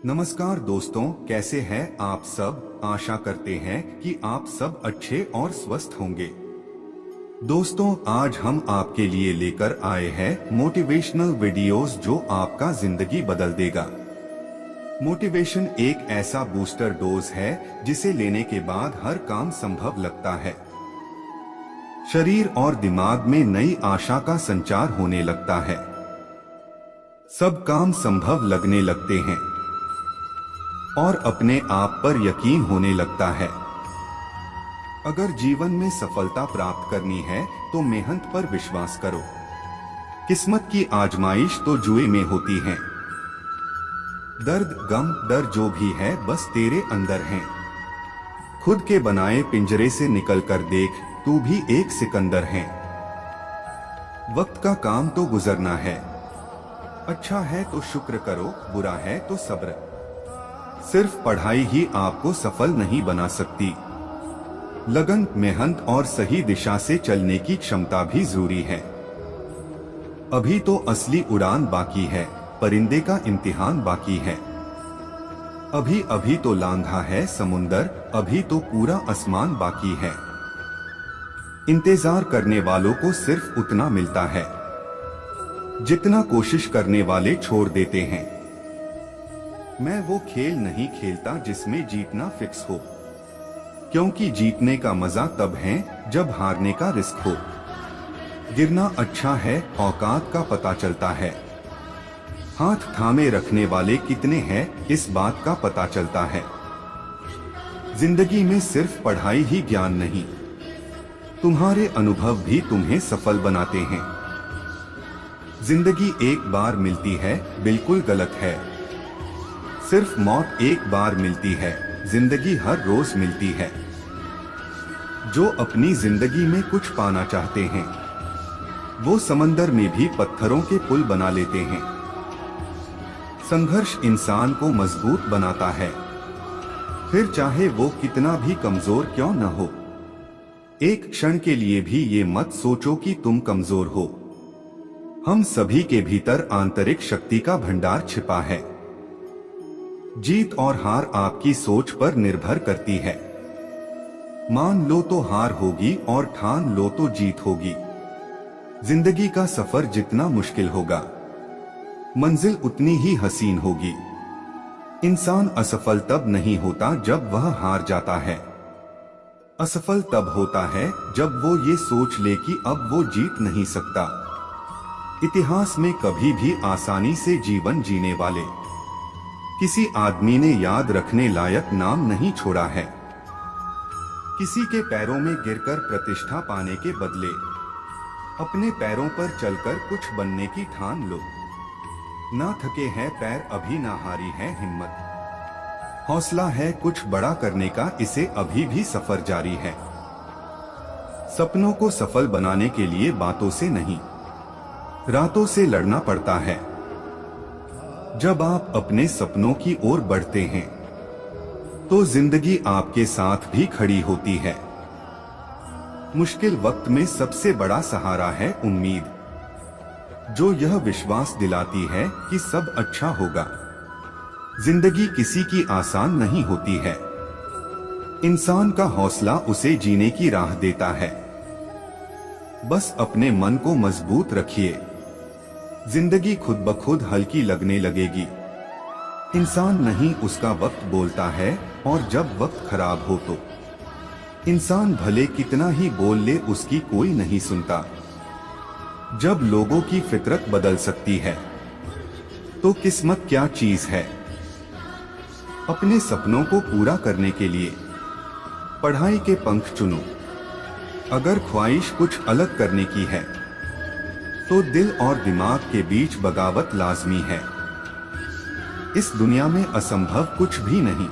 नमस्कार दोस्तों, कैसे हैं आप सब। आशा करते हैं कि आप सब अच्छे और स्वस्थ होंगे। दोस्तों, आज हम आपके लिए लेकर आए हैं मोटिवेशनल वीडियोस जो आपका जिंदगी बदल देगा। मोटिवेशन एक ऐसा बूस्टर डोज है जिसे लेने के बाद हर काम संभव लगता है। शरीर और दिमाग में नई आशा का संचार होने लगता है। सब काम संभव लगने लगते हैं और अपने आप पर यकीन होने लगता है। अगर जीवन में सफलता प्राप्त करनी है तो मेहनत पर विश्वास करो। किस्मत की आजमाइश तो जुए में होती है। दर्द, गम, डर जो भी है बस तेरे अंदर है। खुद के बनाए पिंजरे से निकलकर देख, तू भी एक सिकंदर है। वक्त का काम तो गुजरना है। अच्छा है तो शुक्र करो, बुरा है तो सब्र। सिर्फ पढ़ाई ही आपको सफल नहीं बना सकती। लगन, मेहनत और सही दिशा से चलने की क्षमता भी जरूरी है। अभी तो असली उड़ान बाकी है, परिंदे का इम्तिहान बाकी है। अभी अभी तो लांघा है समुंदर, अभी तो पूरा आसमान बाकी है। इंतजार करने वालों को सिर्फ उतना मिलता है जितना कोशिश करने वाले छोड़ देते हैं। मैं वो खेल नहीं खेलता जिसमें जीतना फिक्स हो, क्योंकि जीतने का मजा तब है जब हारने का रिस्क हो। गिरना अच्छा है, औकात का पता चलता है। हाथ थामे रखने वाले कितने हैं इस बात का पता चलता है। जिंदगी में सिर्फ पढ़ाई ही ज्ञान नहीं, तुम्हारे अनुभव भी तुम्हें सफल बनाते हैं। जिंदगी एक बार मिलती है, बिल्कुल गलत है। सिर्फ मौत एक बार मिलती है, जिंदगी हर रोज मिलती है। जो अपनी जिंदगी में कुछ पाना चाहते हैं वो समंदर में भी पत्थरों के पुल बना लेते हैं। संघर्ष इंसान को मजबूत बनाता है, फिर चाहे वो कितना भी कमजोर क्यों न हो। एक क्षण के लिए भी ये मत सोचो कि तुम कमजोर हो। हम सभी के भीतर आंतरिक शक्ति का भंडार छिपा है। जीत और हार आपकी सोच पर निर्भर करती है। मान लो तो हार होगी और ठान लो तो जीत होगी। जिंदगी का सफर जितना मुश्किल होगा, मंजिल उतनी ही हसीन होगी। इंसान असफल तब नहीं होता जब वह हार जाता है। असफल तब होता है जब वो ये सोच ले कि अब वो जीत नहीं सकता। इतिहास में कभी भी आसानी से जीवन जीने वाले किसी आदमी ने याद रखने लायक नाम नहीं छोड़ा है। किसी के पैरों में गिरकर प्रतिष्ठा पाने के बदले अपने पैरों पर चलकर कुछ बनने की ठान लो। ना थके हैं पैर, अभी ना हारी है हिम्मत। हौसला है कुछ बड़ा करने का, इसे अभी भी सफर जारी है। सपनों को सफल बनाने के लिए बातों से नहीं, रातों से लड़ना पड़ता है। जब आप अपने सपनों की ओर बढ़ते हैं तो जिंदगी आपके साथ भी खड़ी होती है। मुश्किल वक्त में सबसे बड़ा सहारा है उम्मीद, जो यह विश्वास दिलाती है कि सब अच्छा होगा। जिंदगी किसी की आसान नहीं होती है। इंसान का हौसला उसे जीने की राह देता है। बस अपने मन को मजबूत रखिए, जिंदगी खुद ब खुद हल्की लगने लगेगी। इंसान नहीं उसका वक्त बोलता है, और जब वक्त खराब हो तो इंसान भले कितना ही बोल ले उसकी कोई नहीं सुनता। जब लोगों की फितरत बदल सकती है तो किस्मत क्या चीज है। अपने सपनों को पूरा करने के लिए पढ़ाई के पंख चुनो। अगर ख्वाहिश कुछ अलग करने की है तो दिल और दिमाग के बीच बगावत लाजमी है। इस दुनिया में असंभव कुछ भी नहीं।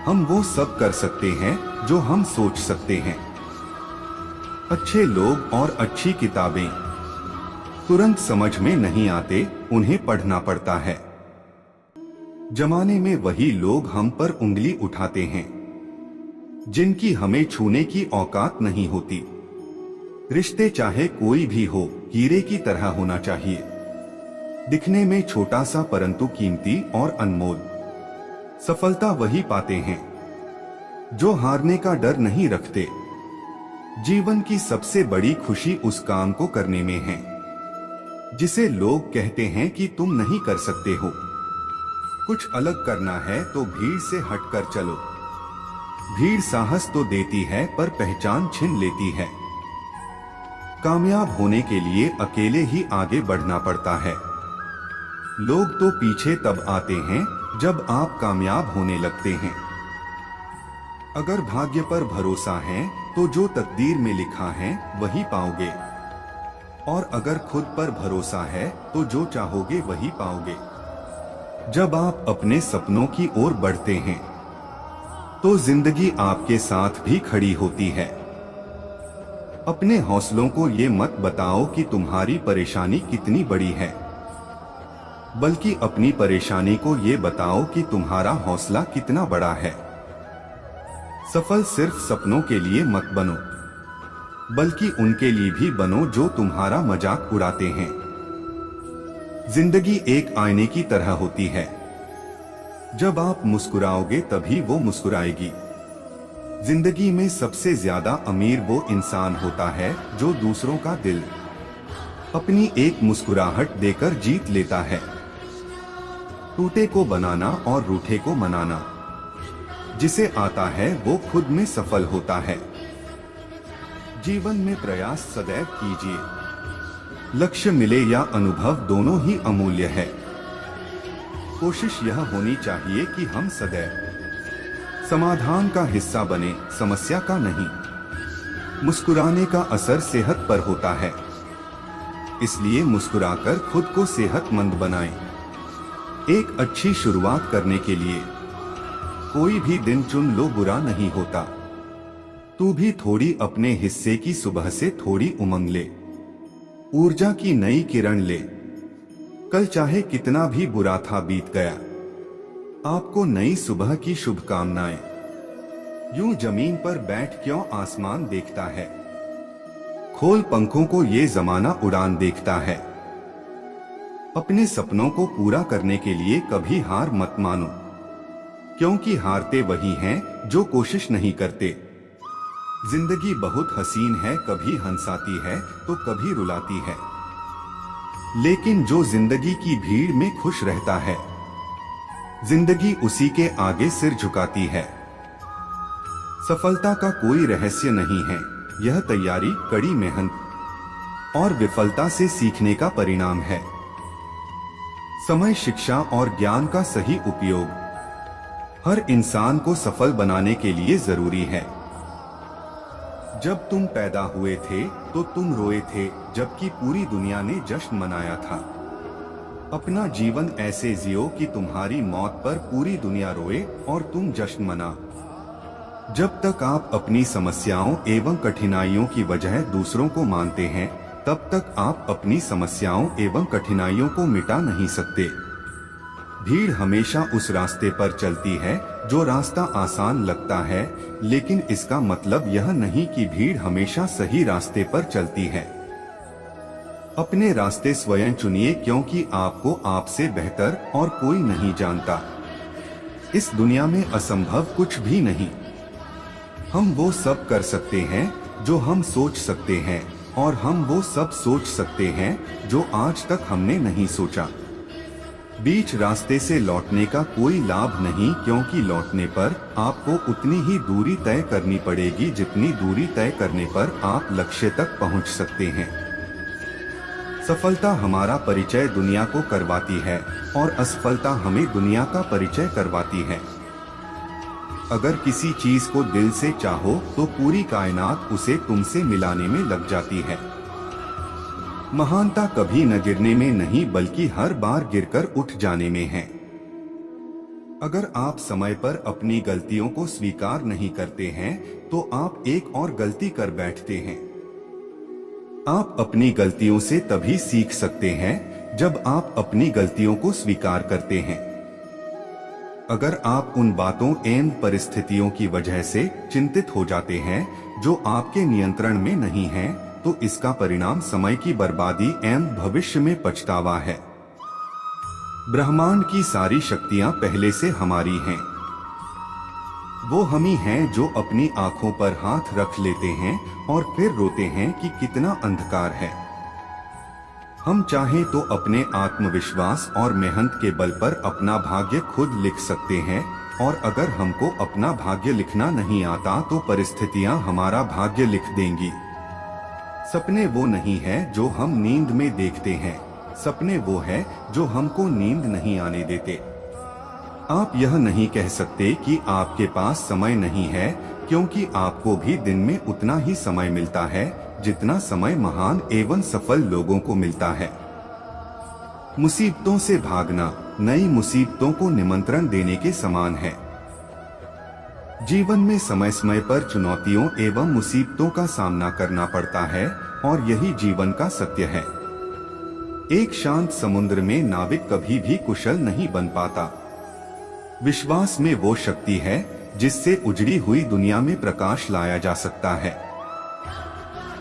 हम वो सब कर सकते हैं जो हम सोच सकते हैं। अच्छे लोग और अच्छी किताबें तुरंत समझ में नहीं आते, उन्हें पढ़ना पड़ता है। जमाने में वही लोग हम पर उंगली उठाते हैं जिनकी हमें छूने की औकात नहीं होती। रिश्ते चाहे कोई भी हो, हीरे की तरह होना चाहिए। दिखने में छोटा सा परंतु कीमती और अनमोल। सफलता वही पाते हैं जो हारने का डर नहीं रखते। जीवन की सबसे बड़ी खुशी उस काम को करने में है जिसे लोग कहते हैं कि तुम नहीं कर सकते हो। कुछ अलग करना है तो भीड़ से हटकर चलो। भीड़ साहस तो देती है पर पहचान छीन लेती है। कामयाब होने के लिए अकेले ही आगे बढ़ना पड़ता है। लोग तो पीछे तब आते हैं जब आप कामयाब होने लगते हैं। अगर भाग्य पर भरोसा है तो जो तकदीर में लिखा है वही पाओगे, और अगर खुद पर भरोसा है तो जो चाहोगे वही पाओगे। जब आप अपने सपनों की ओर बढ़ते हैं तो जिंदगी आपके साथ भी खड़ी होती है। अपने हौसलों को ये मत बताओ कि तुम्हारी परेशानी कितनी बड़ी है, बल्कि अपनी परेशानी को ये बताओ कि तुम्हारा हौसला कितना बड़ा है। सफल सिर्फ सपनों के लिए मत बनो, बल्कि उनके लिए भी बनो जो तुम्हारा मजाक उड़ाते हैं। जिंदगी एक आईने की तरह होती है। जब आप मुस्कुराओगे तभी वो मुस्कुराएगी। जिंदगी में सबसे ज्यादा अमीर वो इंसान होता है जो दूसरों का दिल अपनी एक मुस्कुराहट देकर जीत लेता है। टूटे को बनाना और रूठे को मनाना जिसे आता है वो खुद में सफल होता है। जीवन में प्रयास सदैव कीजिए। लक्ष्य मिले या अनुभव दोनों ही अमूल्य है। कोशिश यह होनी चाहिए कि हम सदैव समाधान का हिस्सा बने, समस्या का नहीं। मुस्कुराने का असर सेहत पर होता है, इसलिए मुस्कुराकर खुद को सेहतमंद बनाएं। एक अच्छी शुरुआत करने के लिए कोई भी दिन चुन लो, बुरा नहीं होता। तू भी थोड़ी अपने हिस्से की सुबह से थोड़ी उमंग ले, ऊर्जा की नई किरण ले। कल चाहे कितना भी बुरा था बीत गया। आपको नई सुबह की शुभकामनाएं। यूं जमीन पर बैठ क्यों आसमान देखता है, खोल पंखों को ये जमाना उड़ान देखता है। अपने सपनों को पूरा करने के लिए कभी हार मत मानो, क्योंकि हारते वही हैं जो कोशिश नहीं करते। जिंदगी बहुत हसीन है, कभी हंसाती है तो कभी रुलाती है, लेकिन जो जिंदगी की भीड़ में खुश रहता है, जिंदगी उसी के आगे सिर झुकाती है। सफलता का कोई रहस्य नहीं है, यह तैयारी, कड़ी मेहनत और विफलता से सीखने का परिणाम है। समय, शिक्षा और ज्ञान का सही उपयोग हर इंसान को सफल बनाने के लिए जरूरी है। जब तुम पैदा हुए थे तो तुम रोए थे, जबकि पूरी दुनिया ने जश्न मनाया था। अपना जीवन ऐसे जियो कि तुम्हारी मौत पर पूरी दुनिया रोए और तुम जश्न मना। जब तक आप अपनी समस्याओं एवं कठिनाइयों की वजह दूसरों को मानते हैं, तब तक आप अपनी समस्याओं एवं कठिनाइयों को मिटा नहीं सकते। भीड़ हमेशा उस रास्ते पर चलती है जो रास्ता आसान लगता है, लेकिन इसका मतलब यह नहीं कि भीड़ हमेशा सही रास्ते पर चलती है। अपने रास्ते स्वयं चुनिए, क्योंकि आपको आपसे बेहतर और कोई नहीं जानता। इस दुनिया में असंभव कुछ भी नहीं। हम वो सब कर सकते हैं जो हम सोच सकते हैं, और हम वो सब सोच सकते हैं जो आज तक हमने नहीं सोचा। बीच रास्ते से लौटने का कोई लाभ नहीं, क्योंकि लौटने पर आपको उतनी ही दूरी तय करनी पड़ेगी जितनी दूरी तय करने पर आप लक्ष्य तक पहुंच सकते हैं। सफलता हमारा परिचय दुनिया को करवाती है और असफलता हमें दुनिया का परिचय करवाती है। अगर किसी चीज को दिल से चाहो तो पूरी कायनात उसे तुमसे मिलाने में लग जाती है। महानता कभी न गिरने में नहीं, बल्कि हर बार गिरकर उठ जाने में है। अगर आप समय पर अपनी गलतियों को स्वीकार नहीं करते हैं तो आप एक और गलती कर बैठते हैं। आप अपनी गलतियों से तभी सीख सकते हैं जब आप अपनी गलतियों को स्वीकार करते हैं। अगर आप उन बातों एवं परिस्थितियों की वजह से चिंतित हो जाते हैं जो आपके नियंत्रण में नहीं हैं, तो इसका परिणाम समय की बर्बादी एवं भविष्य में पछतावा है। ब्रह्मांड की सारी शक्तियां पहले से हमारी हैं। वो हम ही हैं जो अपनी आंखों पर हाथ रख लेते हैं और फिर रोते हैं कि कितना अंधकार है। हम चाहें तो अपने आत्मविश्वास और मेहनत के बल पर अपना भाग्य खुद लिख सकते हैं, और अगर हमको अपना भाग्य लिखना नहीं आता तो परिस्थितियां हमारा भाग्य लिख देंगी। सपने वो नहीं है जो हम नींद में देखते हैं, सपने वो है जो हमको नींद नहीं आने देते। आप यह नहीं कह सकते कि आपके पास समय नहीं है, क्योंकि आपको भी दिन में उतना ही समय मिलता है जितना समय महान एवं सफल लोगों को मिलता है। मुसीबतों से भागना नई मुसीबतों को निमंत्रण देने के समान है। जीवन में समय समय पर चुनौतियों एवं मुसीबतों का सामना करना पड़ता है, और यही जीवन का सत्य है। एक शांत समुद्र में नाविक कभी भी कुशल नहीं बन पाता। विश्वास में वो शक्ति है जिससे उजड़ी हुई दुनिया में प्रकाश लाया जा सकता है।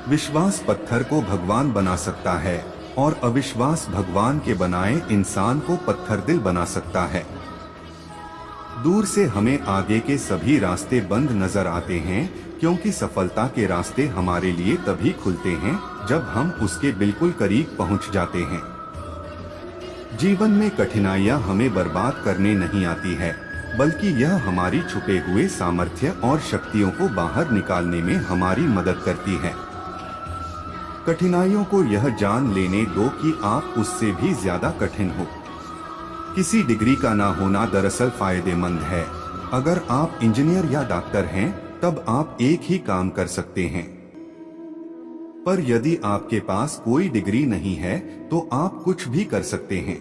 विश्वास पत्थर को भगवान बना सकता है, और अविश्वास भगवान के बनाए इंसान को पत्थर दिल बना सकता है। दूर से हमें आगे के सभी रास्ते बंद नजर आते हैं, क्योंकि सफलता के रास्ते हमारे लिए तभी खुलते हैं जब हम उसके बिल्कुल करीब पहुंच जाते हैं। जीवन में कठिनाइयां हमें बर्बाद करने नहीं आती है, बल्कि यह हमारी छुपे हुए सामर्थ्य और शक्तियों को बाहर निकालने में हमारी मदद करती है। कठिनाइयों को यह जान लेने दो कि आप उससे भी ज्यादा कठिन हो। किसी डिग्री का ना होना दरअसल फायदेमंद है। अगर आप इंजीनियर या डॉक्टर हैं, तब आप एक ही काम कर सकते हैं। पर यदि आपके पास कोई डिग्री नहीं है, तो आप कुछ भी कर सकते हैं।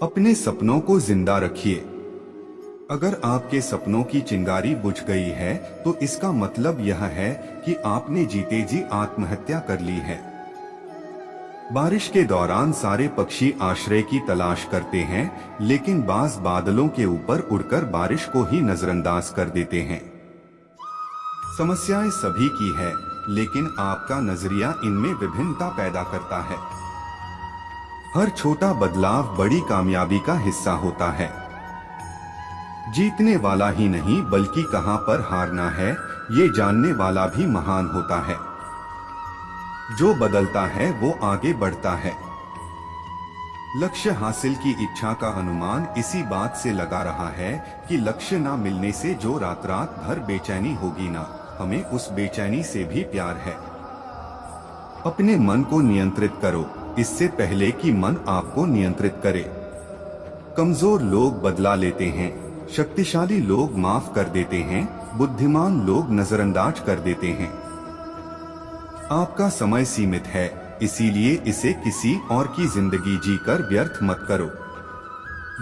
अपने सपनों को जिंदा रखिए। अगर आपके सपनों की चिंगारी बुझ गई है, तो इसका मतलब यह है कि आपने जीते जी आत्महत्या कर ली है। बारिश के दौरान सारे पक्षी आश्रय की तलाश करते हैं, लेकिन बाज बादलों के ऊपर उड़कर बारिश को ही नजरअंदाज कर देते हैं। समस्याएं सभी की है, लेकिन आपका नजरिया इनमें विभिन्नता पैदा करता है। हर छोटा बदलाव बड़ी कामयाबी का हिस्सा होता है। जीतने वाला ही नहीं, बल्कि कहां पर हारना है, ये जानने वाला भी महान होता है। जो बदलता है वो आगे बढ़ता है। लक्ष्य हासिल की इच्छा का अनुमान इसी बात से लगा रहा है कि लक्ष्य ना मिलने से जो रात रात भर बेचैनी होगी ना, हमें उस बेचैनी से भी प्यार है। अपने मन को नियंत्रित करो, इससे पहले कि मन आपको नियंत्रित करे। कमजोर लोग बदला लेते हैं, शक्तिशाली लोग माफ कर देते हैं, बुद्धिमान लोग नजरअंदाज कर देते हैं। आपका समय सीमित है, इसीलिए इसे किसी और की जिंदगी जीकर व्यर्थ मत करो।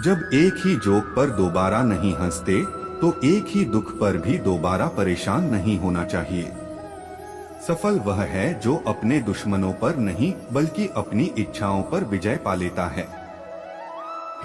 जब एक ही जोक पर दोबारा नहीं हंसते, तो एक ही दुख पर भी दोबारा परेशान नहीं होना चाहिए। सफल वह है जो अपने दुश्मनों पर नहीं, बल्कि अपनी इच्छाओं पर विजय पा लेता है।